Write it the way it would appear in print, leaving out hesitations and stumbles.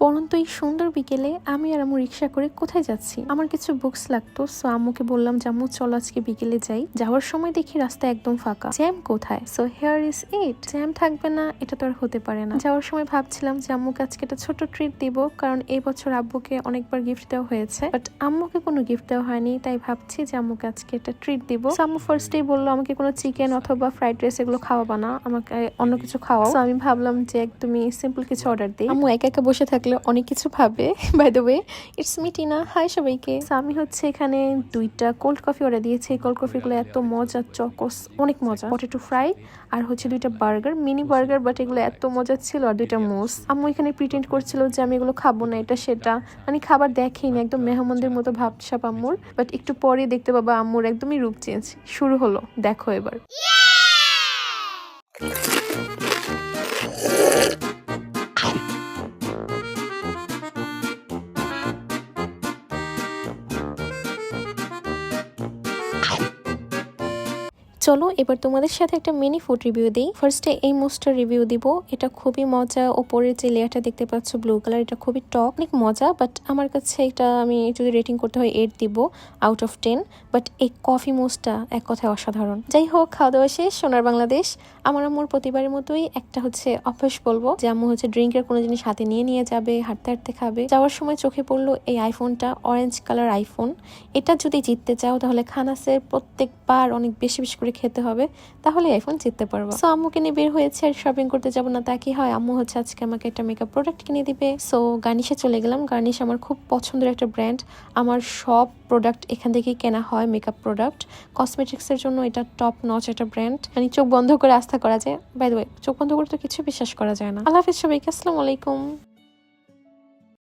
পরন্ত এই সুন্দর বিকেলে আমি আর আম্মু রিক্সা করে কোথায় যাচ্ছি। আমার কিছু বুকস লাগতো, সো আম্মুকে বললাম যে আম্মু চলো আজকে বিকেলে যাই। যাওয়ার সময় দেখি রাস্তা একদম ফাঁকা, জ্যাম কোথায়। So here is it, jam থাকবে না এটা তো আর হতে পারে না। যাওয়ার সময় ভাবছিলাম যে আম্মুকে আজকে একটা ছোট ট্রিট দিব, কারণ এই বছর আব্বুকে অনেকবার গিফট দেওয়া হয়েছে, বাট আম্মুকে কোনো গিফট দেওয়া হয়নি। তাই ভাবছি যে আম্মুকে আজকে একটা ট্রিট দিব। আম্মু ফার্স্টেই বললো আমাকে কোনো চিকেন অথবা ফ্রাইড রাইস এগুলো খাওয়াবা না, আমাকে অন্য কিছু খাওয়াও। সো আমি ভাবলাম যে একদমই সিম্পল কিছু অর্ডার দিই। আম্মু একা একা বসে থাকলে অনেক কিছু ভাবে। By the way, it's me Tina, hi সবাইকে। আমি হচ্ছে এখানে 2টা কোল্ড কফি অর্ডার দিয়েছি। এই কোল্ড কফিগুলো এত মজা, চকস, অনেক মজা। পটেটো ফ্রাই আর হচ্ছে 2টা বার্গার, মিনি বার্গার, বাট এগুলো এত মজা ছিল। আর 2টা মোস। আম্মু এখানে প্রিটেন্ড করছিল যে আমি এগুলো খাবো না, এটা সেটা, মানে খাবার দেখেইনি, একদম মেহমানদের মতো ভাবসাব আম্মুর। বাট একটু পরে দেখতে পাবা আম্মুর একদমই রূপ চেঞ্জ শুরু হলো। দেখো এবার। চলো এবার তোমাদের সাথে একটা মিনি ফুড রিভিউ দিই। ফার্স্টে এই মোস্টার রিভিউ দিব। এটা খুবই মজা। ওপরের যে লেয়ারটা দেখতে পাচ্ছ ব্লু কালার, এটা খুবই টক, অনেক মজা। বাট আমার কাছে এটা, আমি যদি রেটিং করতে হয় 8 দিব আউট অফ 10। বাট এই কফি মোস্টটা এক কথায় অসাধারণ। যাই হোক, খাওয়া দাওয়া শেষ। সোনার বাংলাদেশ। আমার আম্মুর প্রতিবারের মতোই একটা হচ্ছে অভ্যাস বলবো, যে আম্মু হচ্ছে ড্রিঙ্কের কোনো জিনিস হাতে নিয়ে যাবে, হাঁটতে হাঁটতে খাবে। যাওয়ার সময় চোখে পড়লো এই আইফোনটা, অরেঞ্জ কালার আইফোন। এটা যদি জিততে চাও তাহলে খানাসের প্রত্যেকবার অনেক বেশি বেশি করে খেতে হবে, তাহলে আইফোন জিততে পারবো। সো আম্মুকে নিয়ে বের হয়েছে, আর শপিং করতে যাবো না তা কি হয়। আম্মু হচ্ছে আজকে আমাকে একটা মেকআপ প্রোডাক্ট কিনে দিবে। সো গার্নিশে চলে গেলাম। গার্নিশ আমার খুব পছন্দের একটা ব্র্যান্ড। আমার সব প্রোডাক্ট এখান থেকেই কেনা হয়, মেকআপ প্রোডাক্ট, কসমেটিক্সের জন্য এটা টপ নচ একটা ব্র্যান্ড। মানে চোখ বন্ধ করে আস্থা করা যায়। বাই দ্য ওয়ে, চোখ বন্ধ করে তো কিছু বিশ্বাস করা যায় না। আল্লাহ হাফিজ সবাইকে, আসসালামু আলাইকুম।